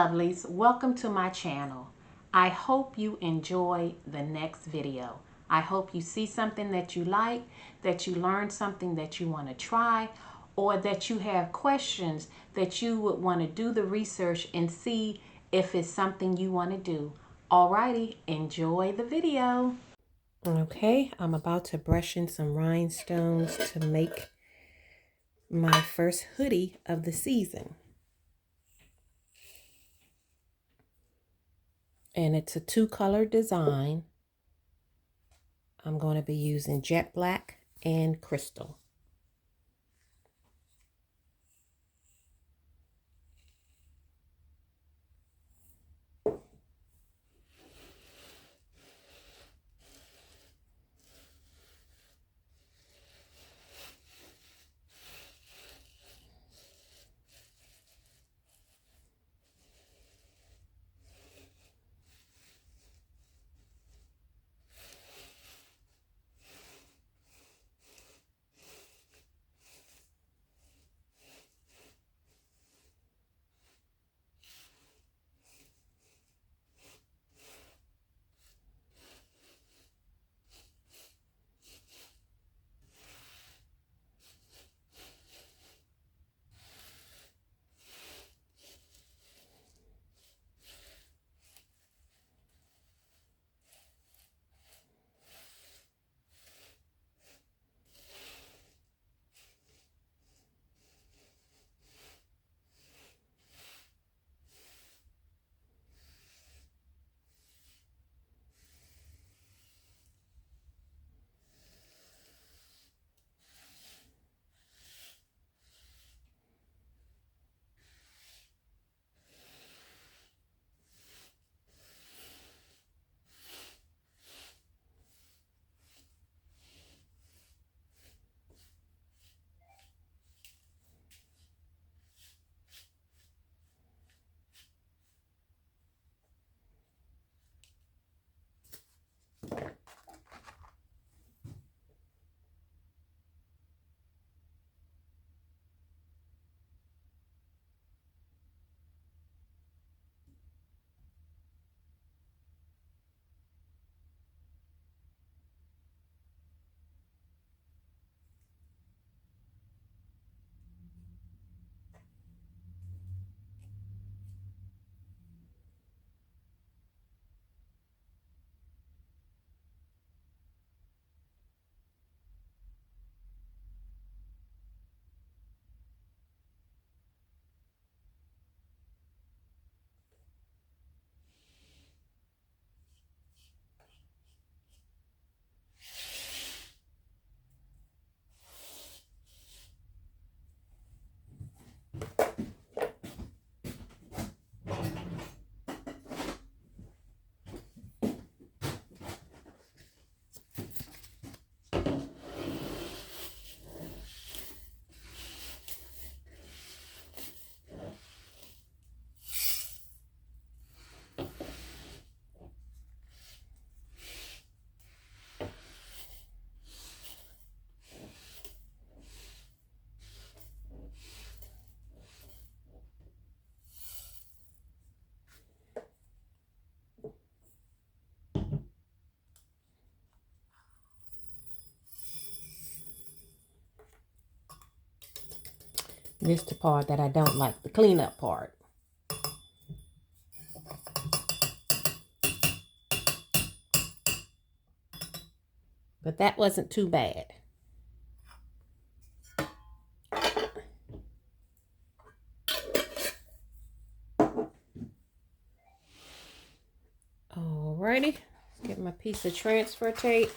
lovelies, welcome to my channel. I hope you enjoy the next video. I hope you see something that you like, that you learn something that you want to try, or that you have questions that you would want to do the research and see if it's something you want to do. Alrighty, enjoy the video. Okay, I'm about to brush in some rhinestones to make my first hoodie of the season. And it's a two-color design. I'm going to be using jet black and crystal. This is the part that I don't like, the cleanup part. But that wasn't too bad. Alrighty, let's get my piece of transfer tape.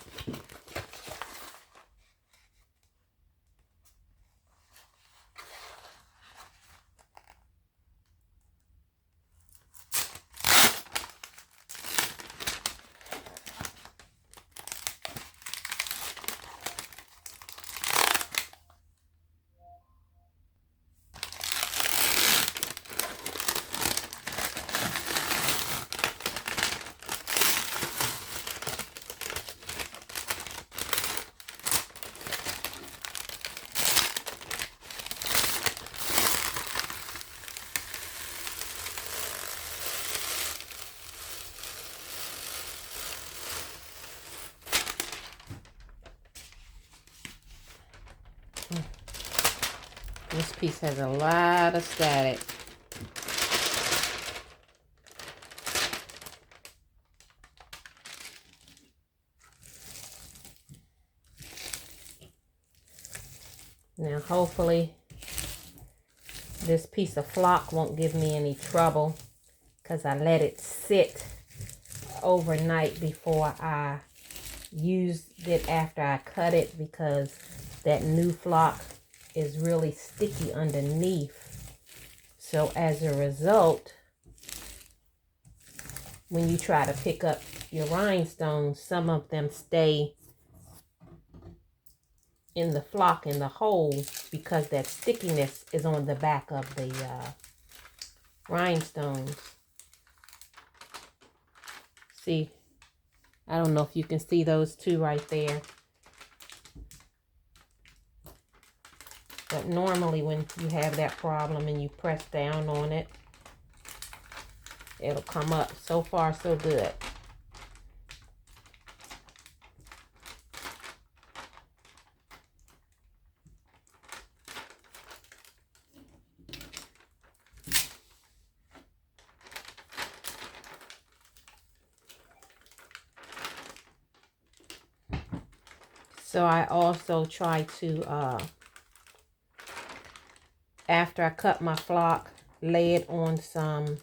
This piece has a lot of static. Now hopefully this piece of flock won't give me any trouble because I let it sit overnight before I used it after I cut it, because that new flock is really sticky underneath. So as a result, when you try to pick up your rhinestones, some of them stay in the flock in the hole because that stickiness is on the back of the rhinestones. See, I don't know if you can see those two right there. But normally when you have that problem and you press down on it, it'll come up. So far, so good. So I also try to, after I cut my flock, lay it on some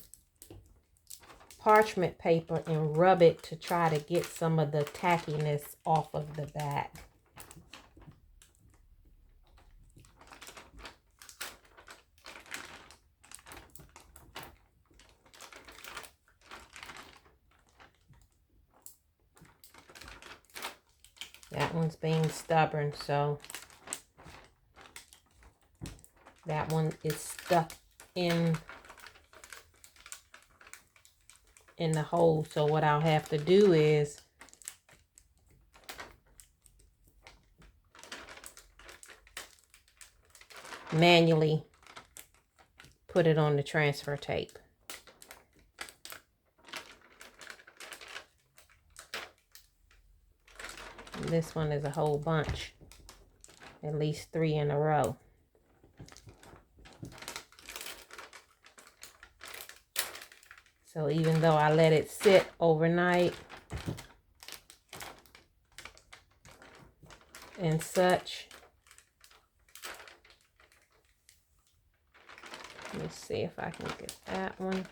parchment paper and rub it to try to get some of the tackiness off of the back. That one's being stubborn, so that one is stuck in the hole. So what I'll have to do is manually put it on the transfer tape. And this one is a whole bunch, at least 3 in a row. So even though I let it sit overnight and such, let me see if I can get that one.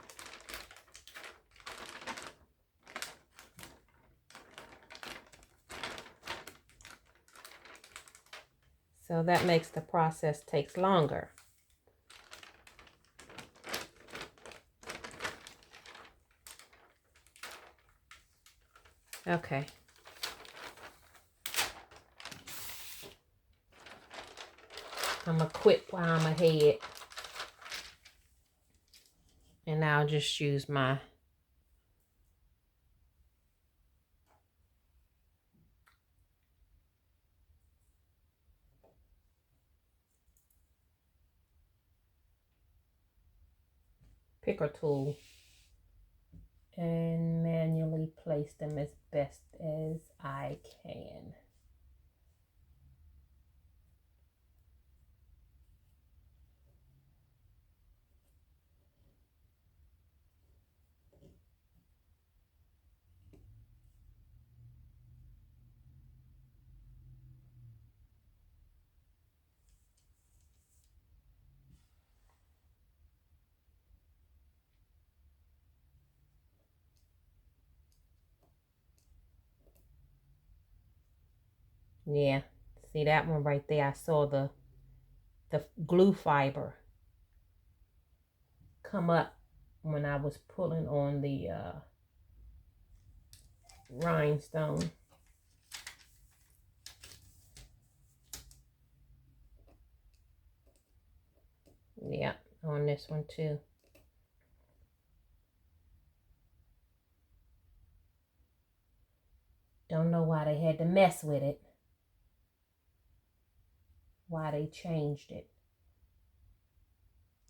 So that makes the process takes longer. Okay. I'm gonna quit while I'm ahead. And I'll just use my picker tool and manually place them as best as I can. Yeah, see that one right there? I saw the glue fiber come up when I was pulling on the rhinestone. Yeah, on this one too. Don't know why they had to mess with it. Why they changed it.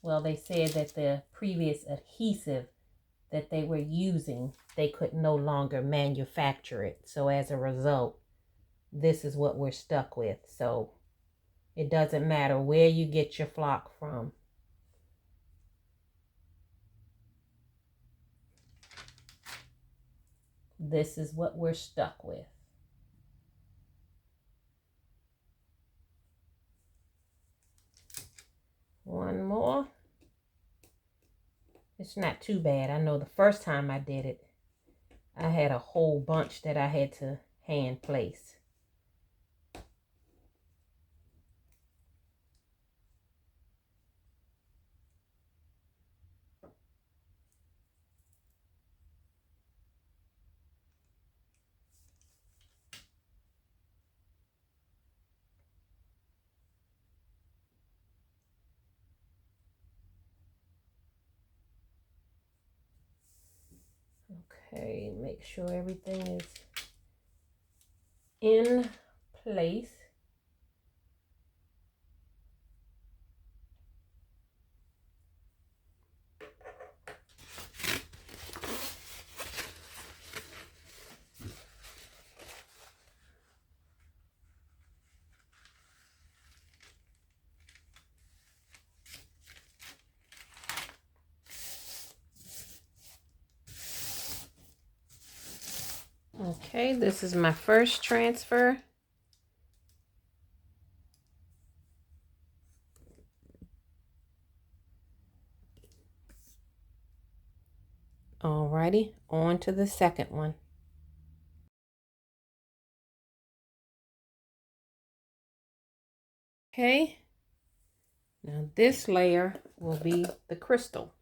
Well, they said that the previous adhesive that they were using, they could no longer manufacture it. So as a result, this is what we're stuck with. So It doesn't matter where you get your flock from. This is what we're stuck with. One more. It's not too bad. I know the first time I did it, I had a whole bunch that I had to hand place. Okay, make sure everything is in place. Okay, this is my first transfer. Alrighty, on to the second one. Okay, now this layer will be the crystal.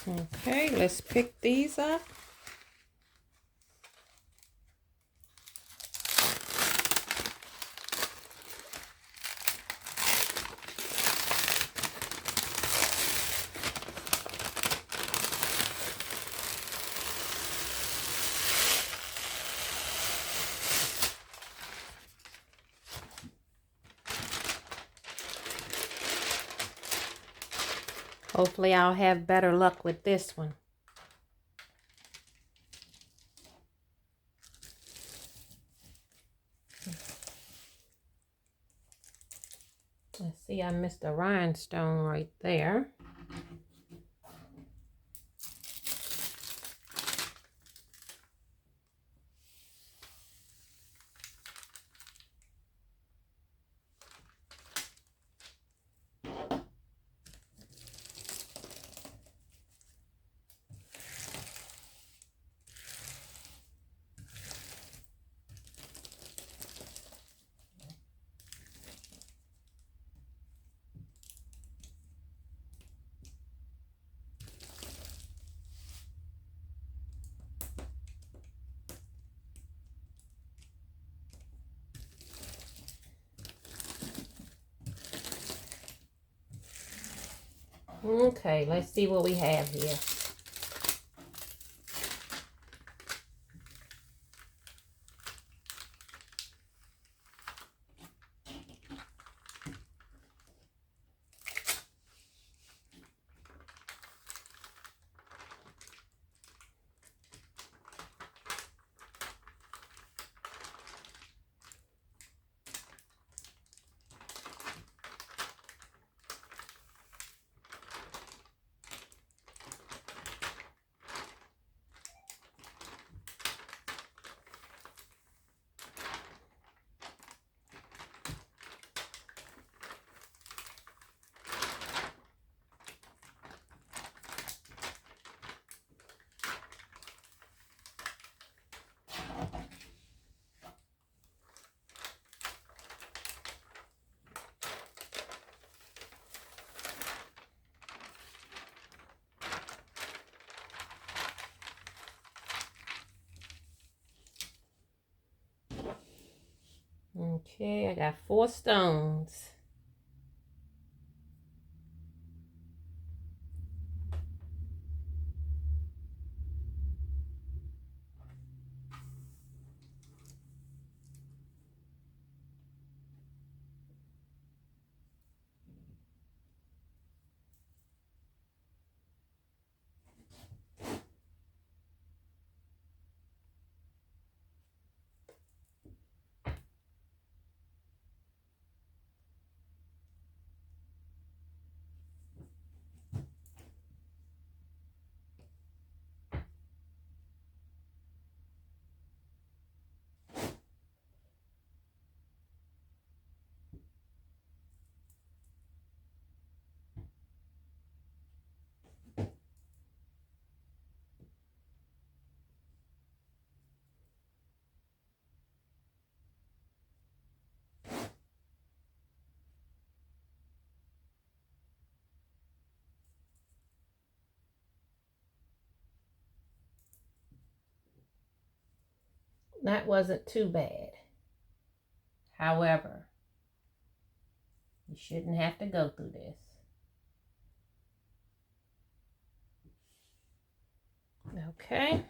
Okay, let's pick these up. Hopefully I'll have better luck with this one. Let's see, I missed a rhinestone right there. Okay, let's see what we have here. Okay, I got 4 stones. That wasn't too bad. However, you shouldn't have to go through this. Okay.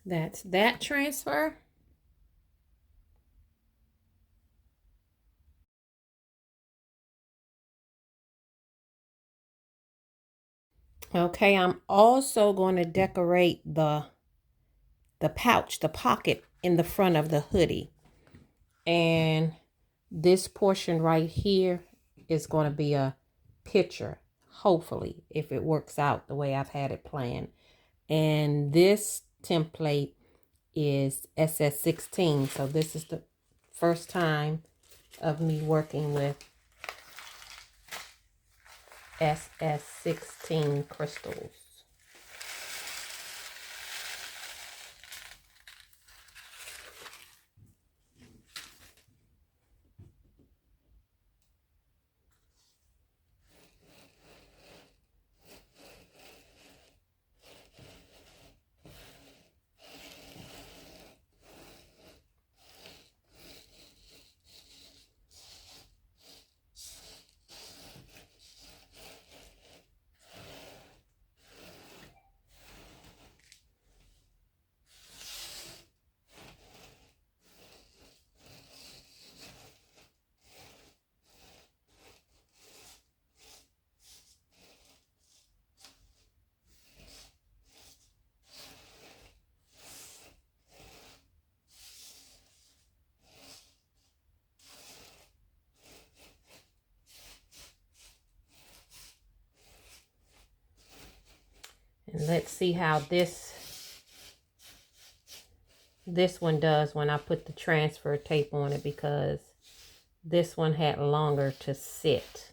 That's that transfer. Okay, I'm also going to decorate the pouch, the pocket in the front of the hoodie. And this portion right here is going to be a picture, hopefully, if it works out the way I've had it planned. And this template is SS16, so this is the first time of me working with SS16 crystals. And let's see how this one does when I put the transfer tape on it, because this one had longer to sit.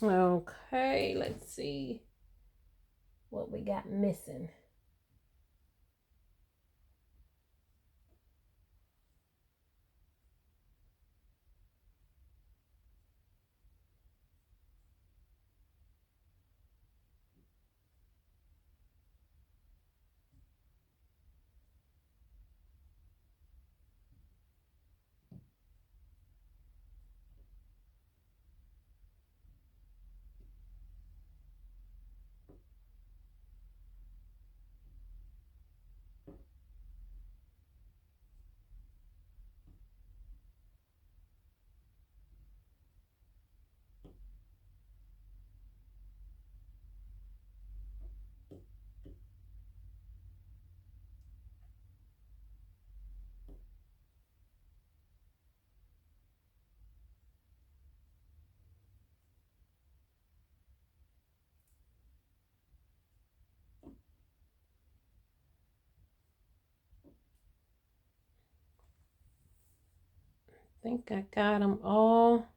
Okay, let's see what we got missing. I think I got them all.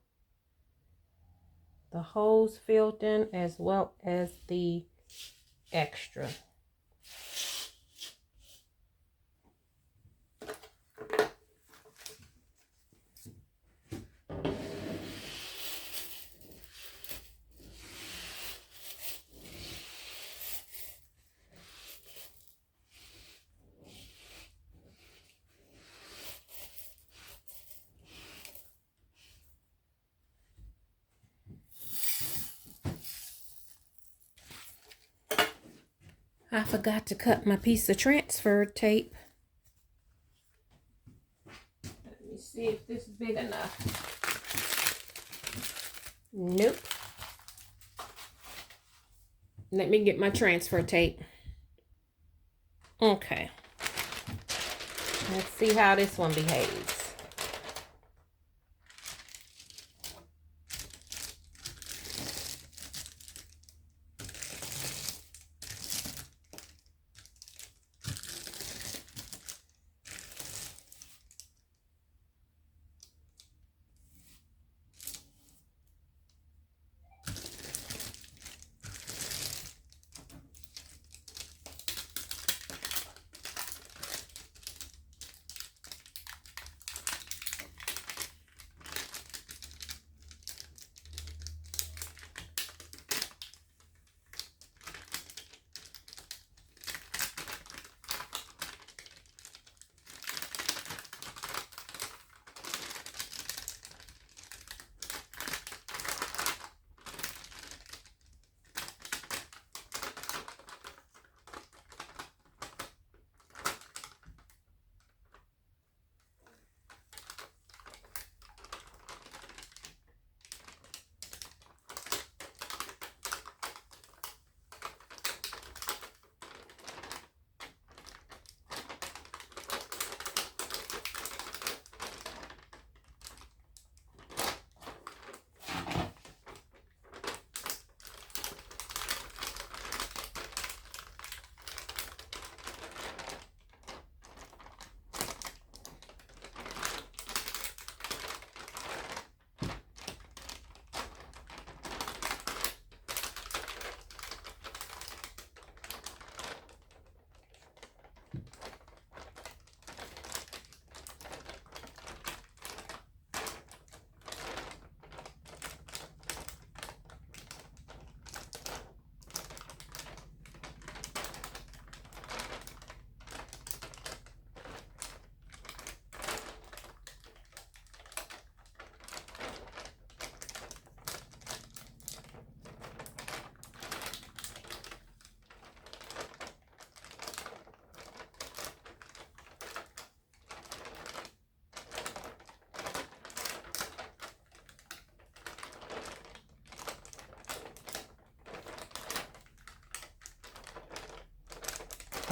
The holes filled in as well as the extra. I forgot to cut my piece of transfer tape. Let me see if this is big enough. Nope. Let me get my transfer tape. Okay. Let's see how this one behaves.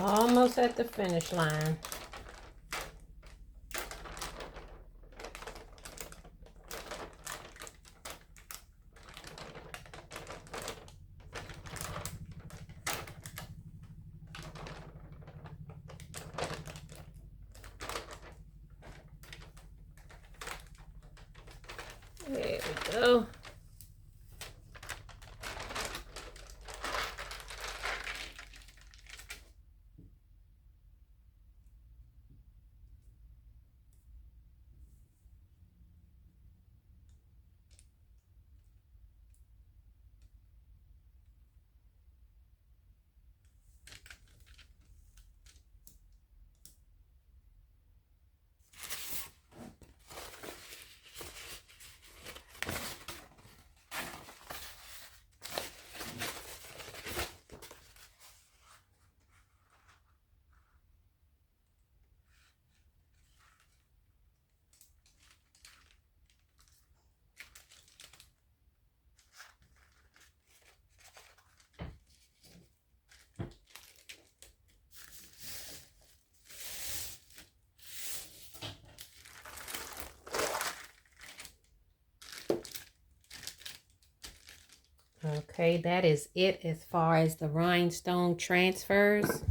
Almost at the finish line. There we go. Okay, that is it as far as the rhinestone transfers.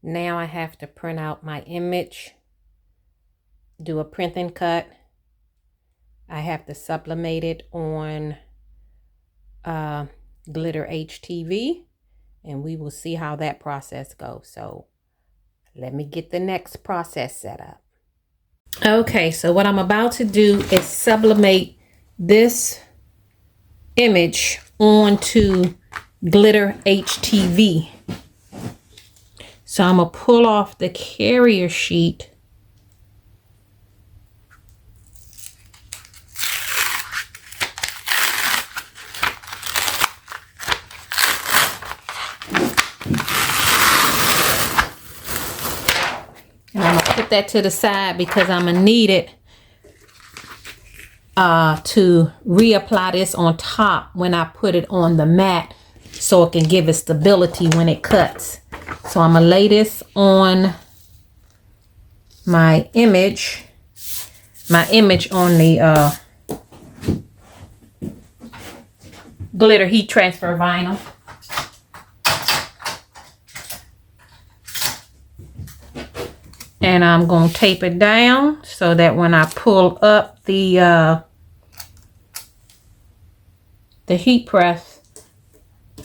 Now I have to print out my image, do a print and cut. I have to sublimate it on glitter HTV, and we will see how that process goes. So let me get the next process set up. Okay, so what I'm about to do is sublimate this image onto glitter HTV. So I'm gonna pull off the carrier sheet and I'm gonna put that to the side because I'm gonna need it to reapply this on top when I put it on the mat so it can give it stability when it cuts. So I'm gonna lay this on my image on the glitter heat transfer vinyl. And I'm going to tape it down so that when I pull up the heat press,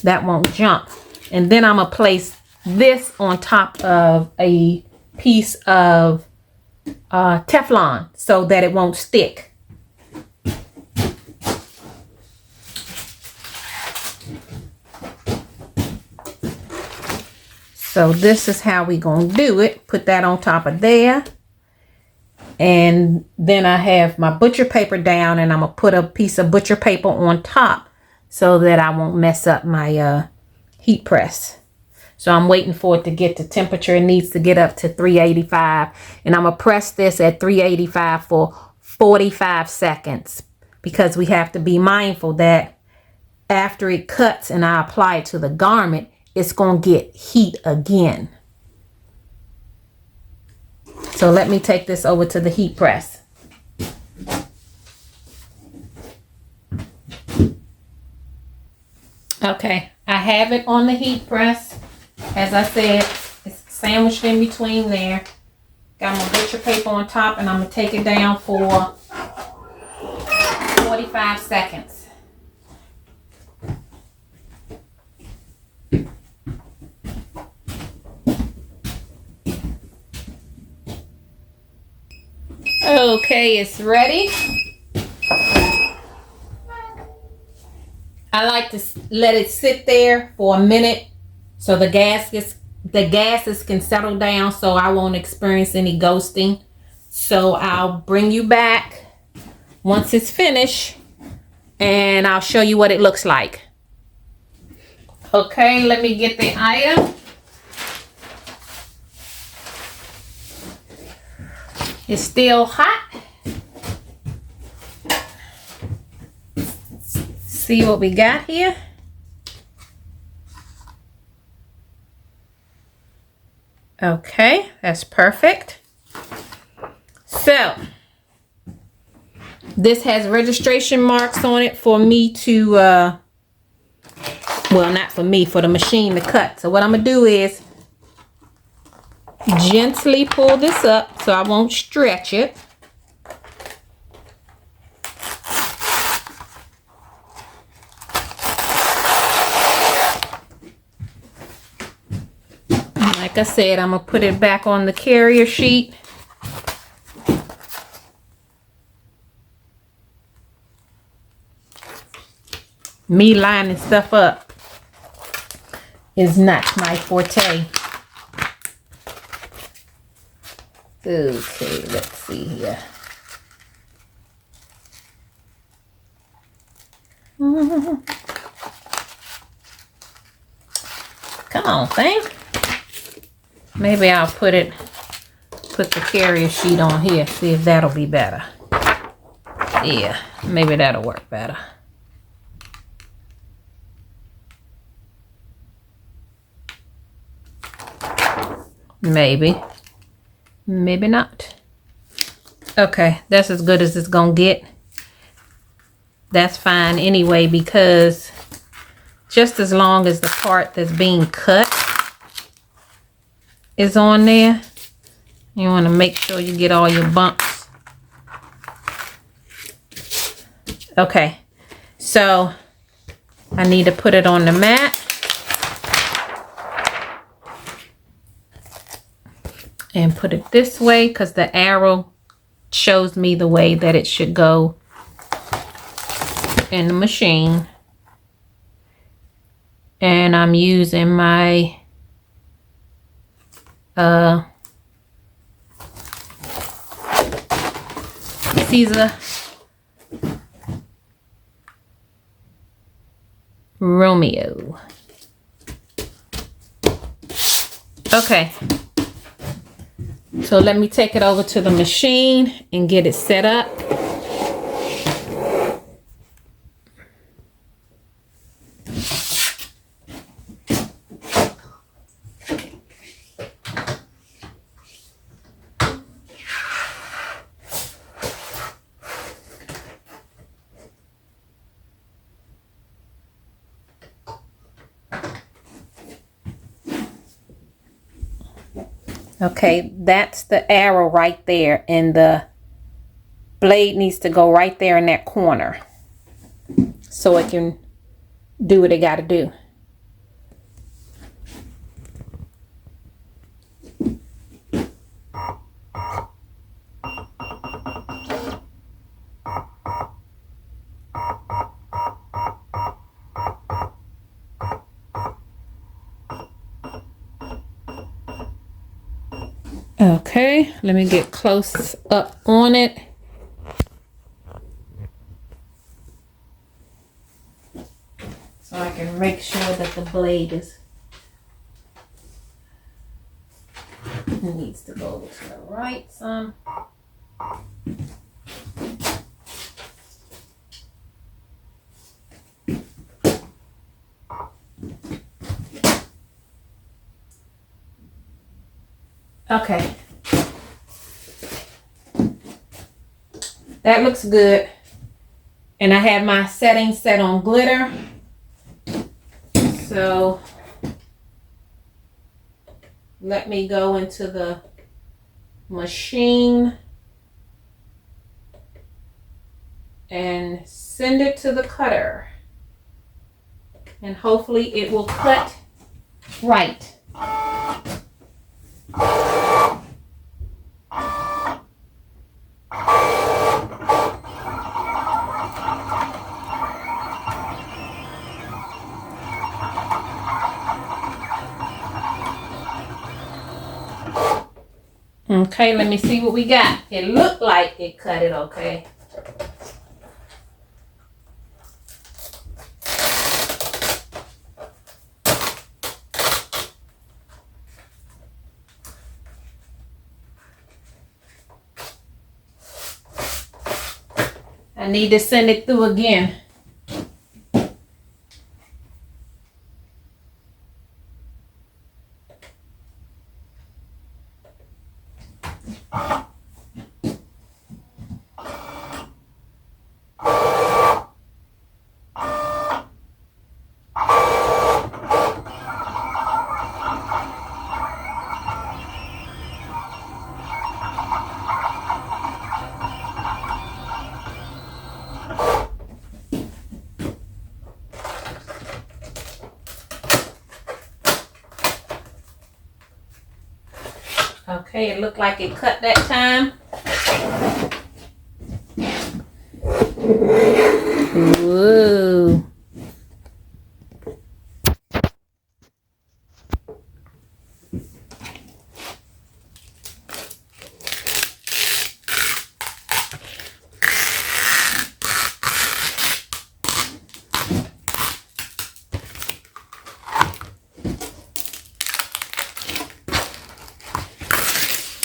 that won't jump. And then I'm going to place this on top of a piece of Teflon so that it won't stick. So this is how we gonna do it. Put that on top of there. And then I have my butcher paper down, and I'm gonna put a piece of butcher paper on top so that I won't mess up my heat press. So I'm waiting for it to get to temperature. It needs to get up to 385. And I'm gonna press this at 385 for 45 seconds because we have to be mindful that after it cuts and I apply it to the garment, it's going to get heat again. So let me take this over to the heat press. Okay, I have it on the heat press. As I said, it's sandwiched in between there. Got my butcher paper on top, and I'm going to take it down for 45 seconds. Okay, it's ready. I like to let it sit there for a minute so the gases can settle down so I won't experience any ghosting. So I'll bring you back once it's finished and I'll show you what it looks like. Okay, let me get the item. It's still hot. See what we got here. Okay, that's perfect. So this has registration marks on it for me to, well, not for me, for the machine to cut. So what I'm gonna do is gently pull this up so I won't stretch it. Like I said, I'm gonna put it back on the carrier sheet. Me lining stuff up is not my forte. Okay, let's see here. Come on, thing. Maybe I'll put the carrier sheet on here, see if that'll be better. Yeah, maybe that'll work better. Maybe. Maybe not. Okay, that's as good as it's gonna get. That's fine anyway, because just as long as the part that's being cut is on there, you want to make sure you get all your bumps. Okay, so I need to put it on the mat. And put it this way because the arrow shows me the way that it should go in the machine. And I'm using my Caesar Romeo. Okay. So let me take it over to the machine and get it set up. Okay, that's the arrow right there, and the blade needs to go right there in that corner so it can do what it got to do. Okay, let me get close up on it. So I can make sure that the blade needs to go to the right some. Okay, that looks good. And I have my settings set on glitter. So let me go into the machine and send it to the cutter. And hopefully it will cut right. Okay, let me see what we got. It looked like it cut it okay. I need to send it through again. Okay, it looked like it cut that time. Whoa.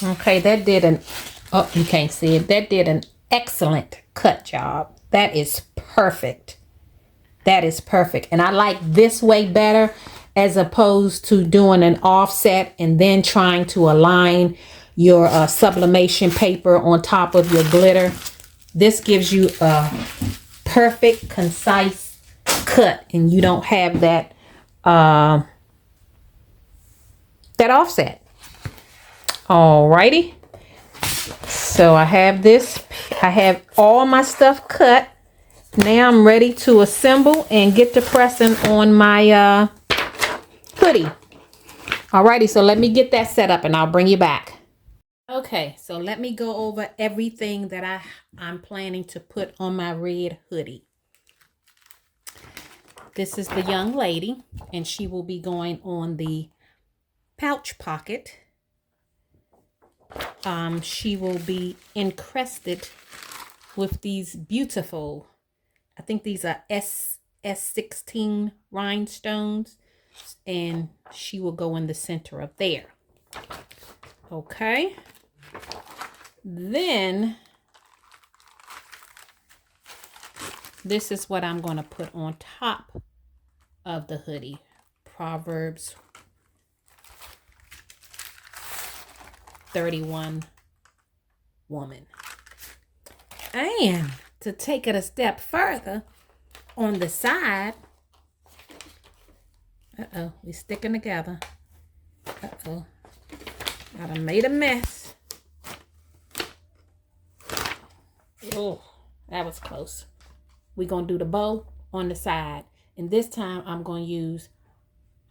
Okay, that did an, oh, you can't see it. That did an excellent cut job. That is perfect. That is perfect. And I like this way better as opposed to doing an offset and then trying to align your sublimation paper on top of your glitter. This gives you a perfect, concise cut and you don't have that, that offset. Alrighty. So I have this. I have all my stuff cut. Now I'm ready to assemble and get to pressing on my hoodie. Alrighty, so let me get that set up and I'll bring you back. Okay, so let me go over everything that I'm planning to put on my red hoodie. This is the young lady and she will be going on the pouch pocket. She will be encrusted with these beautiful, I think these are S16 rhinestones, and she will go in the center of there. Okay. Then this is what I'm going to put on top of the hoodie. Proverbs 31 woman. And to take it a step further, on the side, we sticking together. I done made a mess. Oh, that was close. We're going to do the bow on the side. And this time I'm going to use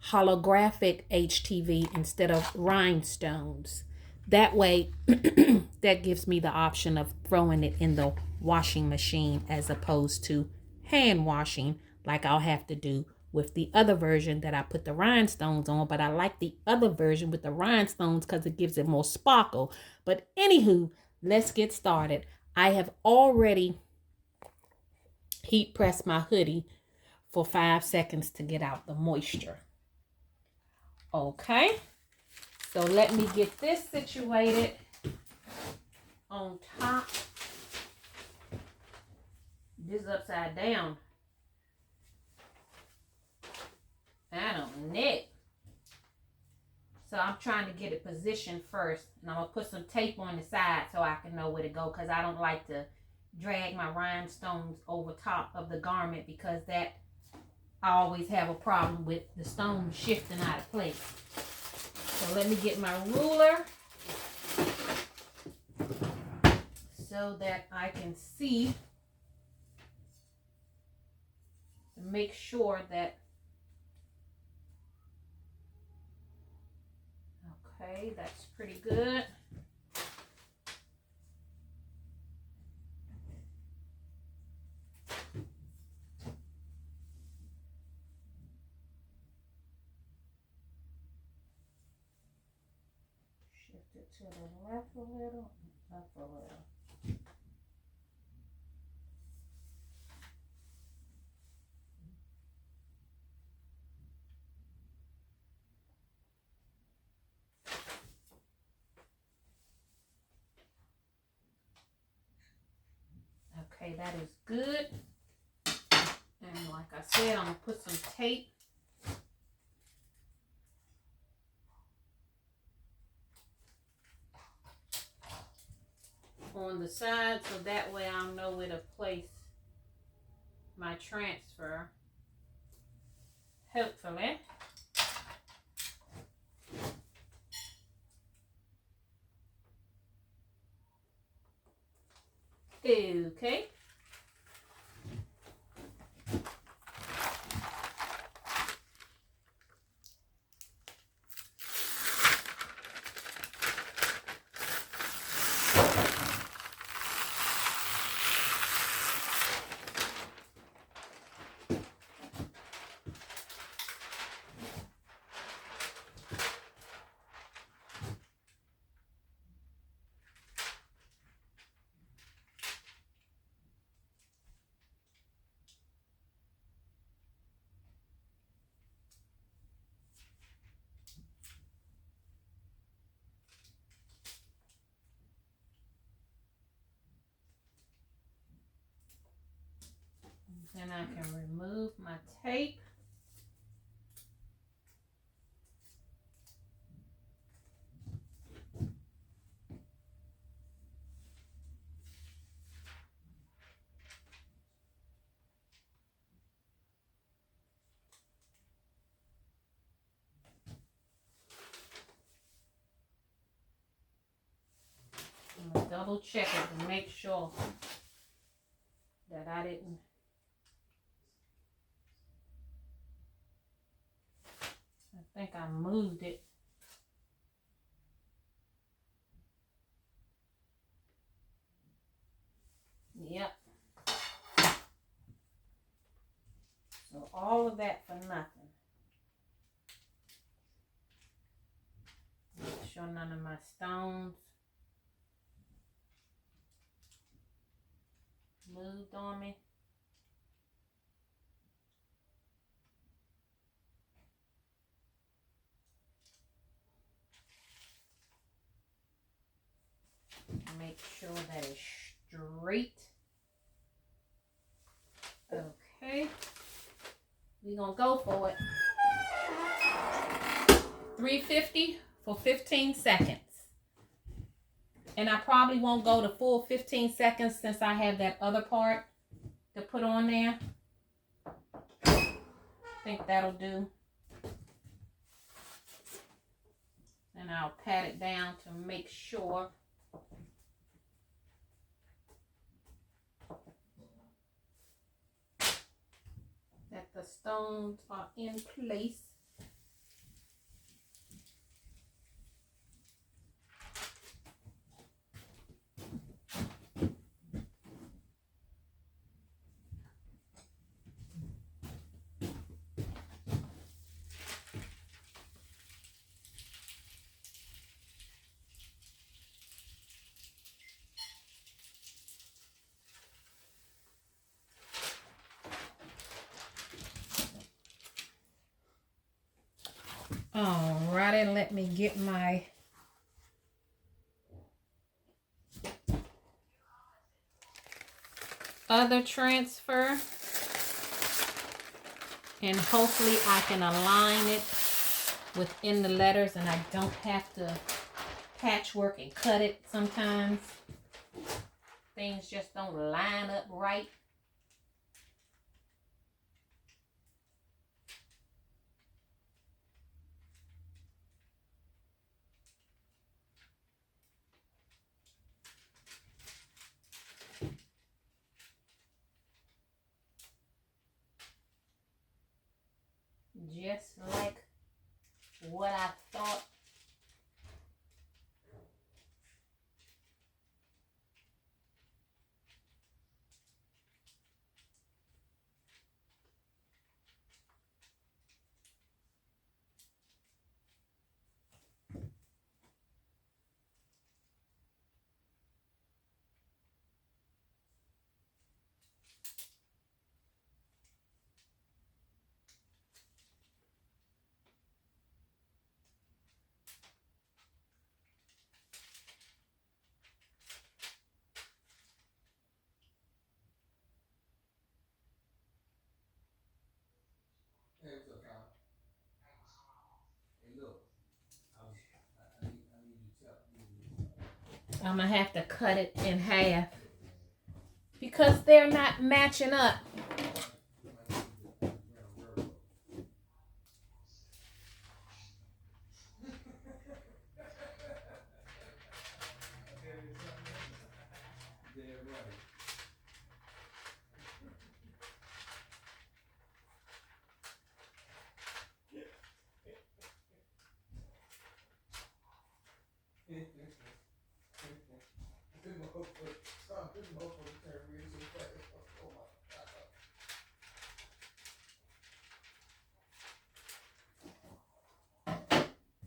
holographic HTV instead of rhinestones. That way, that gives me the option of throwing it in the washing machine as opposed to hand washing like I'll have to do with the other version that I put the rhinestones on. But I like the other version with the rhinestones because it gives it more sparkle. But anywho, let's get started. I have already heat pressed my hoodie for 5 seconds to get out the moisture. Okay. So let me get this situated on top. This upside down. I don't know. So I'm trying to get it positioned first. And I'm going to put some tape on the side so I can know where to go. Because I don't like to drag my rhinestones over top of the garment. Because that, I always have a problem with the stones shifting out of place. So let me get my ruler so that I can see to make sure that, okay, that's pretty good. Shift it to the left a little, up a little. Okay, that is good. And like I said, I'm going to put some tape on the side so that way I'll know where to place my transfer. Hopefully. Okay. Then I can remove my tape. I'm gonna double check it to make sure that I didn't. I think I moved it. Yep. So all of that for nothing. Make sure none of my stones moved on me. Make sure that it's straight. Okay. We're gonna go for it. 350 for 15 seconds. And I probably won't go the full 15 seconds since I have that other part to put on there. I think that'll do. And I'll pat it down to make sure that the stones are in place. Alrighty, let me get my other transfer, and hopefully I can align it within the letters and I don't have to patchwork and cut it sometimes. Things just don't line up right. Just like what I thought. I'm gonna have to cut it in half because they're not matching up.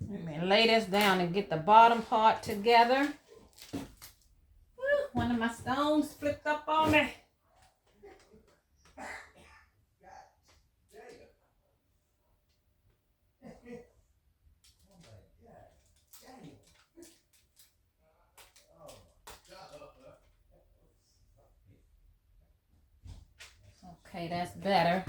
Let me lay this down and get the bottom part together. One of my stones flipped up on me. Okay, that's better.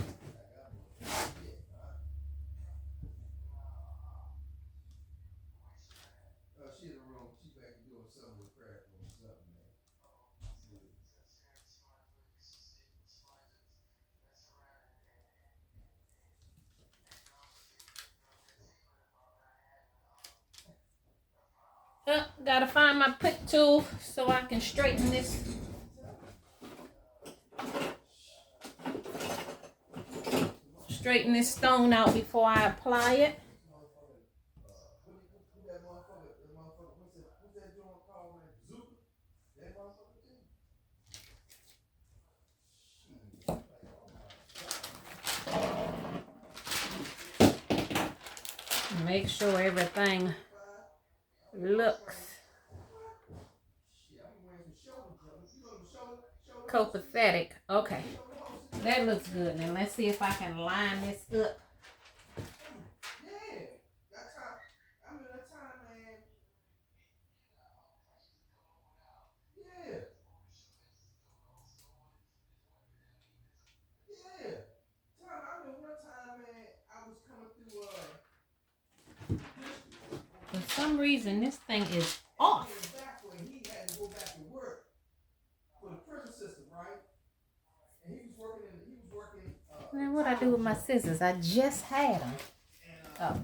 Gotta find my pick tool so I can straighten this. Straighten this stone out before I apply it. Make sure everything looks copacetic. Okay, that looks good. Now let's see if I can line this up. For some reason, this thing is off. Man, what I do with my scissors? I just had them. Oh.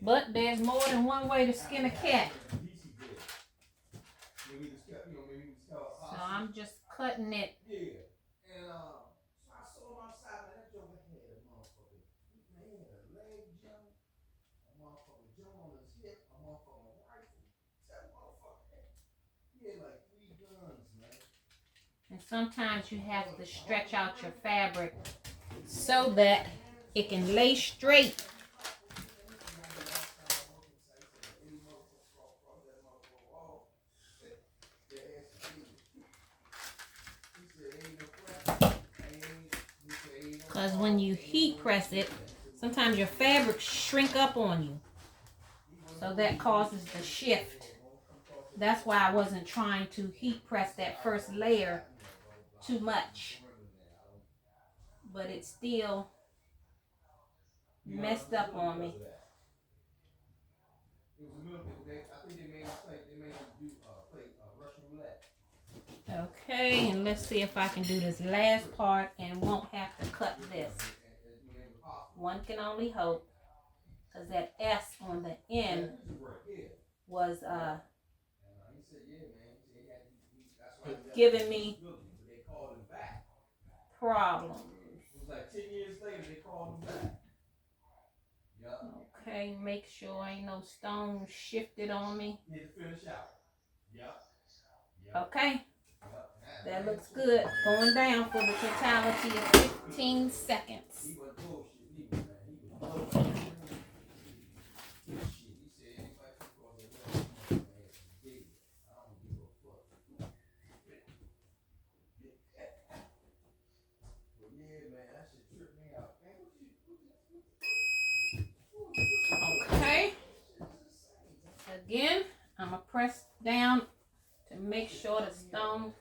But there's more than one way to skin a cat. So I'm just cutting it. And sometimes you have to stretch out your fabric so that it can lay straight. Because when you heat press it, sometimes your fabric shrink up on you. So that causes the shift. That's why I wasn't trying to heat press that first layer too much. But it still messed up on me. Okay, and let's see if I can do this last part and won't have to cut this. One can only hope, because that S on the end was giving me problems. It was like 10 years later they called him back. Okay, make sure ain't no stone shifted on me. Finish out. Okay. That looks good. Going down for the totality of 15 seconds. Okay. Again, I'm going to press down to make sure the stones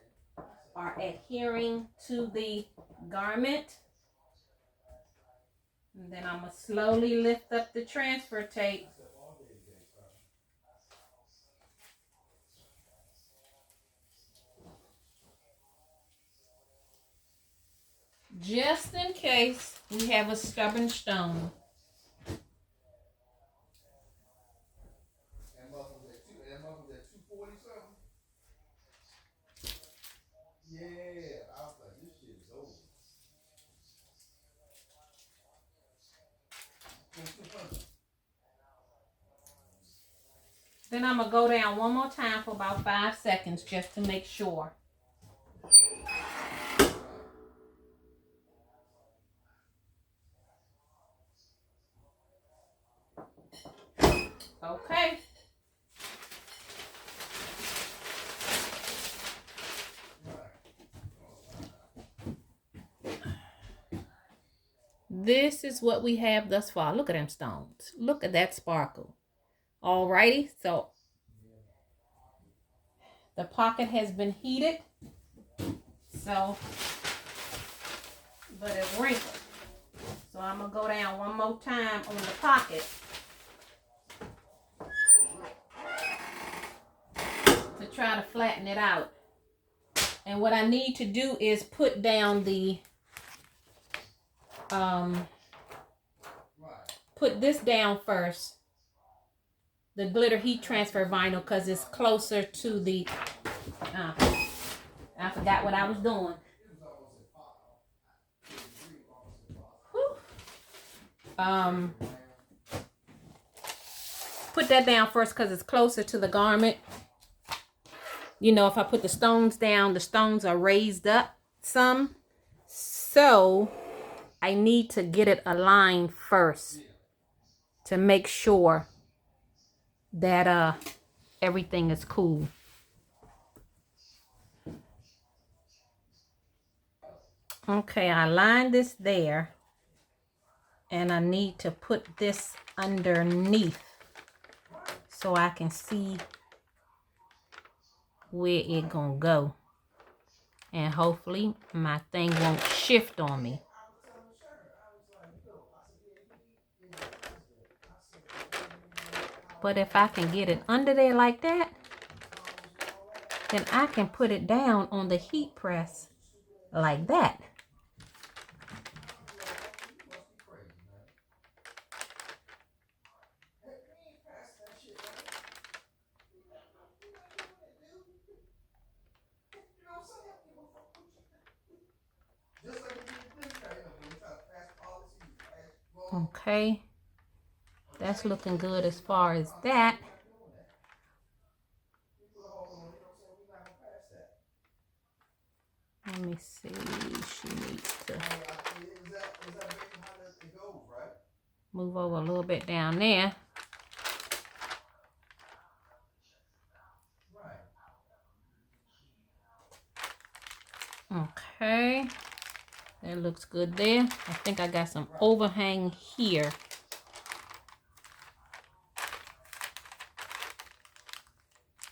are adhering to the garment. And then I'm going to slowly lift up the transfer tape. Just in case we have a stubborn stone. Then I'm going to go down one more time for about 5 seconds just to make sure. Okay. This is what we have thus far. Look at them stones. Look at that sparkle. Alrighty, so the pocket has been heated. So, but it's wrinkled. So I'm going to go down one more time on the pocket to try to flatten it out. And what I need to do is put down the, put this down first. The glitter heat transfer vinyl, because it's closer to the, I forgot what I was doing. Put that down first because it's closer to the garment. You know, if I put the stones down, the stones are raised up some. So I need to get it aligned first to make sure that everything is cool. Okay, I lined this there. And I need to put this underneath so I can see where it gonna go. And hopefully my thing won't shift on me. But if I can get it under there like that, then I can put it down on the heat press like that. Okay, that's looking good as far as that. Let me see, she needs to move over a little bit down there. Okay, that looks good there. I think I got some overhang here.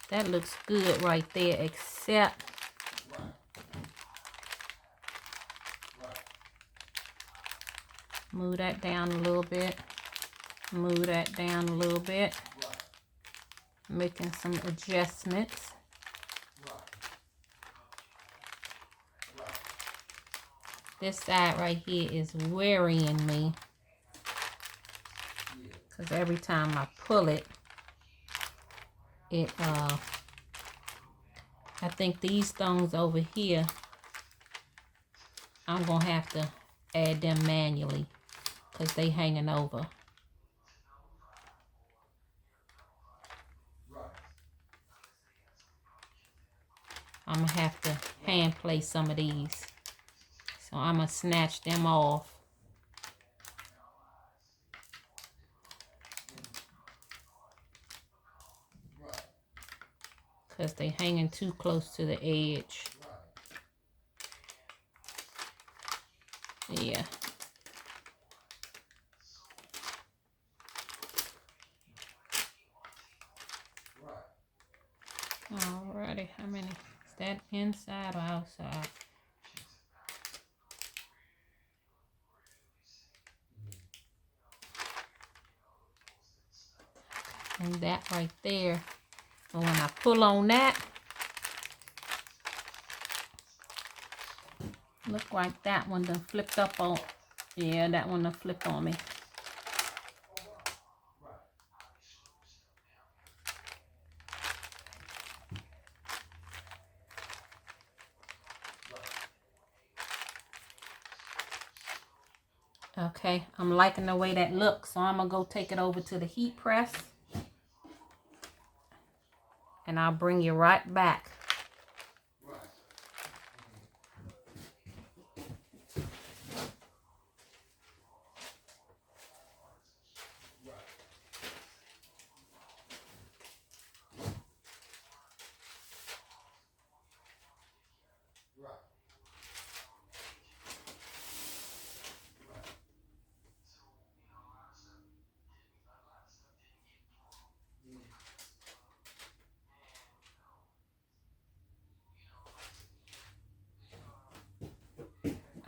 That looks good right there, except move that down a little bit. Move that down a little bit. Making some adjustments. This side right here is worrying me, because every time I pull it, I think these stones over here, I'm gonna have to add them manually because they hanging over. I'm gonna have to hand place some of these. So I'm gonna snatch them off. Because they hanging too close to the edge. Yeah. Alrighty, how many? Is that inside or outside? And that right there. And when I pull on that, look like that one done flipped up on. Yeah, that one done flipped on me. Okay, I'm liking the way that looks, so I'm gonna go take it over to the heat press. And I'll bring you right back.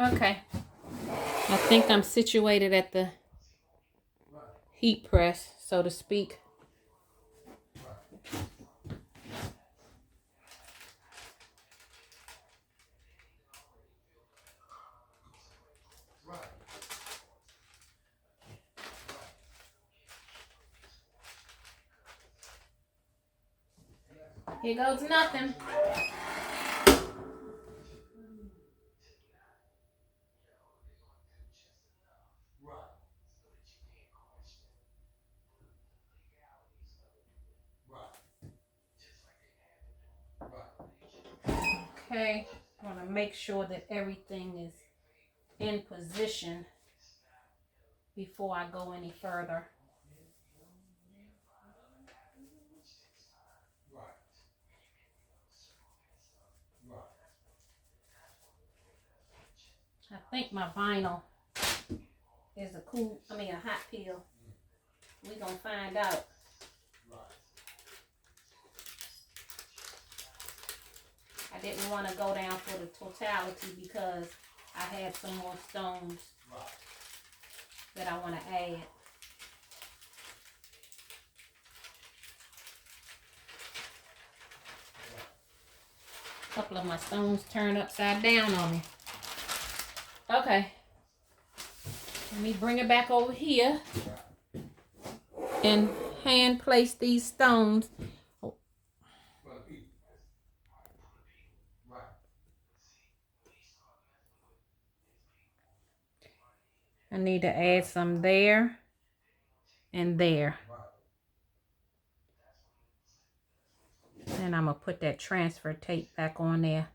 Okay, I think I'm situated at the heat press, so to speak. Here goes nothing. Okay, I want to make sure that everything is in position before I go any further. I think my vinyl is a hot peel. We gonna find out. I didn't want to go down for the totality because I had some more stones that I want to add. A couple of my stones turned upside down on me. Okay. Let me bring it back over here and hand place these stones. I need to add some there and there. And I'm going to put that transfer tape back on there.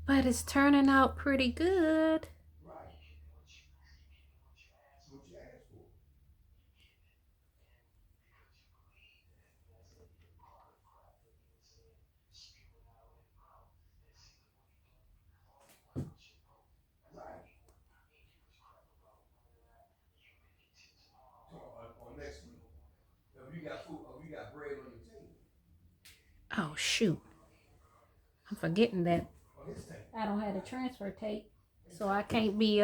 But it's turning out pretty good. Oh shoot, I'm forgetting that I don't have the transfer tape, so I can't be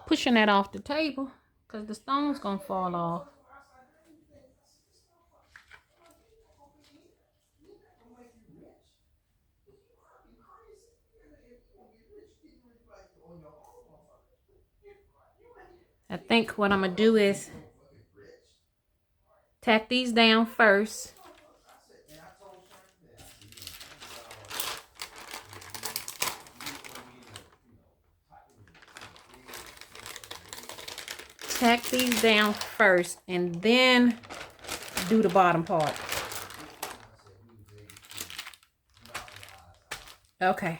pushing that off the table because the stone's gonna fall off. I think what I'm gonna do is tack these down first. Tack these down first and then do the bottom part. Okay.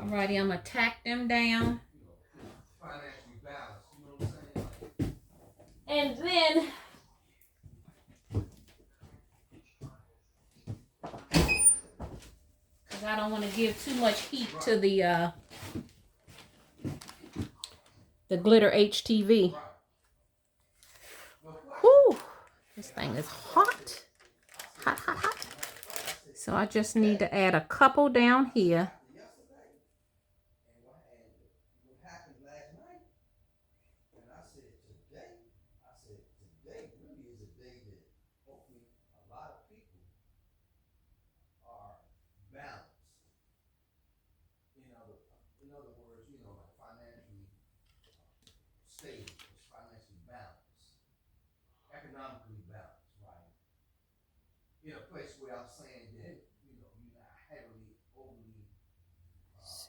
Alrighty, I'm gonna tack them down. And then because I don't want to give too much heat to the glitter HTV. Whew, this thing is hot. Hot, hot, hot. So I just need to add a couple down here.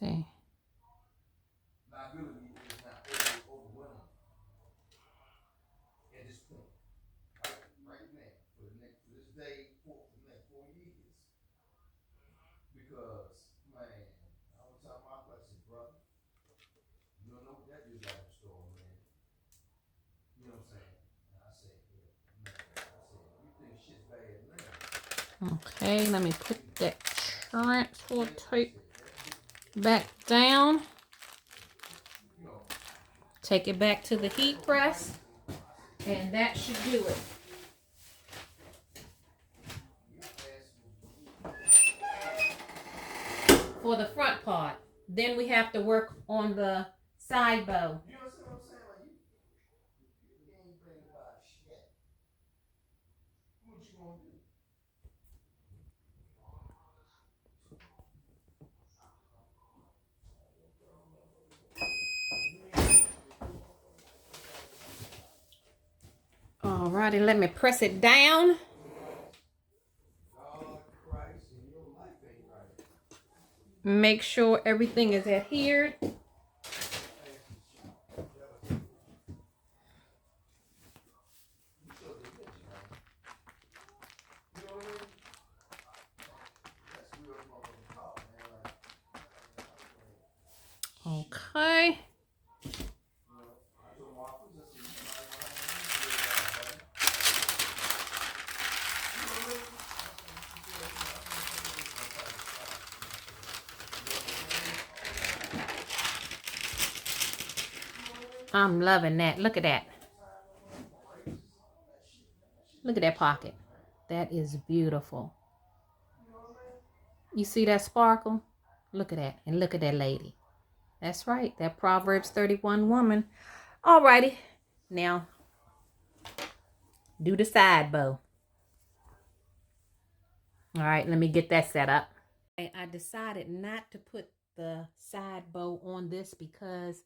See. Okay, let me put that transfer tape back down. Take it back to the heat press, and that should do it. For the front part. Then we have to work on the side bow. Alrighty, let me press it down. Make sure everything is adhered. Okay. I'm loving that. Look at that. Look at that pocket. That is beautiful. You see that sparkle? Look at that. And look at that lady. That's right. That Proverbs 31 woman. Alrighty. Now, do the side bow. Alright, let me get that set up. I decided not to put the side bow on this because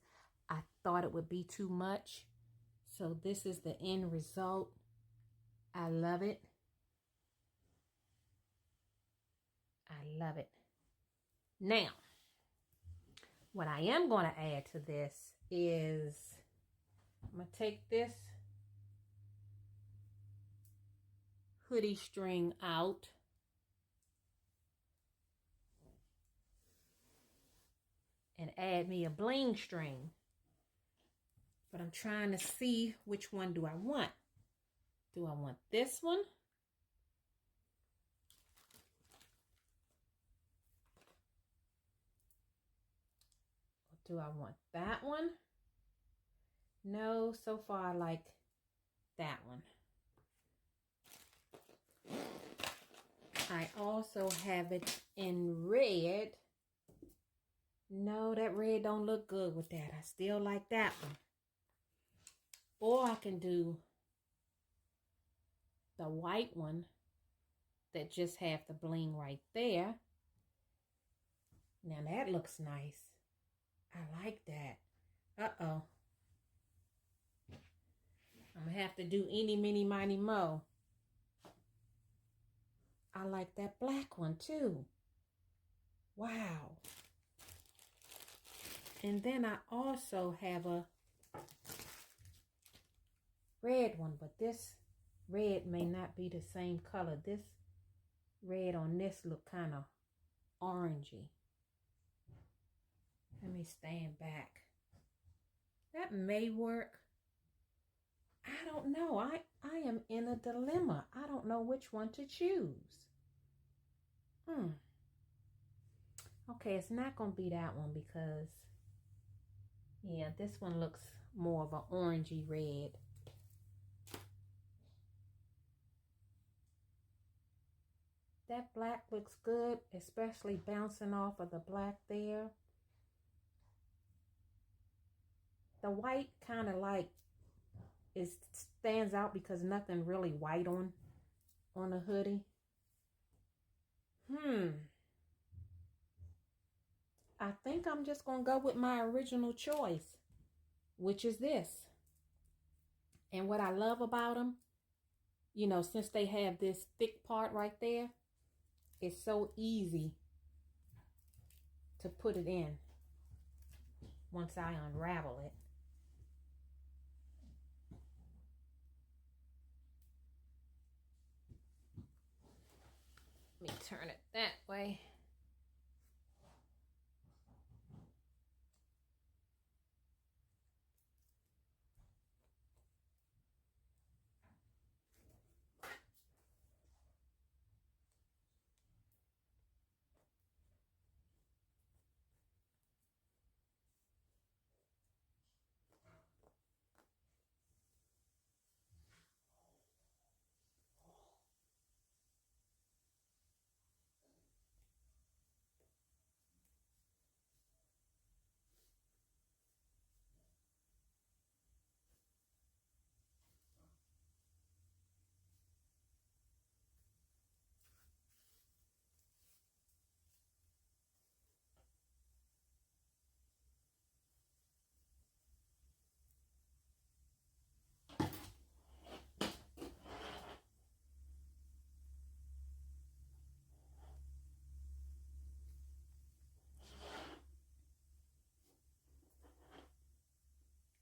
I thought it would be too much. So this is the end result. I love it. I love it. Now, what I am going to add to this is I'm going to take this hoodie string out. And add me a bling string. But I'm trying to see which one do I want. Do I want this one? Or do I want that one? No, so far I like that one. I also have it in red. No, that red don't look good with that. I still like that one. Or I can do the white one that just have the bling right there. Now that looks nice. I like that. Uh-oh. I'm going to have to do eeny, meeny, miny, mo. I like that black one too. Wow. And then I also have a red one, but this red may not be the same color. This red on this look kind of orangey. Let me stand back. That may work. I don't know. I am in a dilemma. I don't know which one to choose. Okay, it's not going to be that one because, yeah, this one looks more of an orangey red. That black looks good, especially bouncing off of the black there. The white kind of like, it stands out because nothing really white on a hoodie. I think I'm just going to go with my original choice, which is this. And what I love about them, you know, since they have this thick part right there, it's so easy to put it in once I unravel it. Let me turn it that way.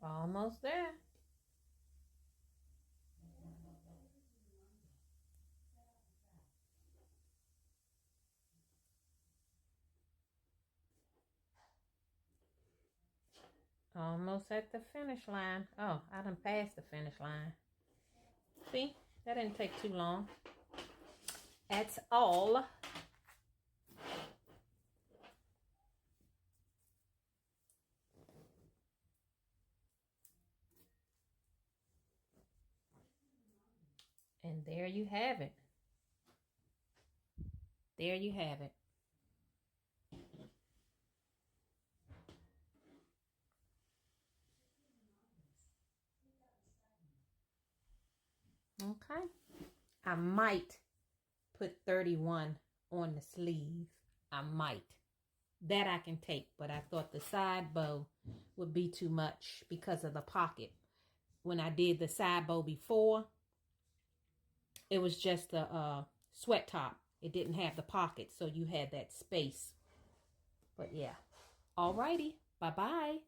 Almost there. Almost at the finish line. Oh, I done passed the finish line. See, that didn't take too long. That's all. And there you have it. There you have it. Okay. I might put 31 on the sleeve. I might. That I can take, but I thought the side bow would be too much because of the pocket. When I did the side bow before, it was just a sweat top. It didn't have the pocket, so you had that space. But yeah. Alrighty. Bye-bye.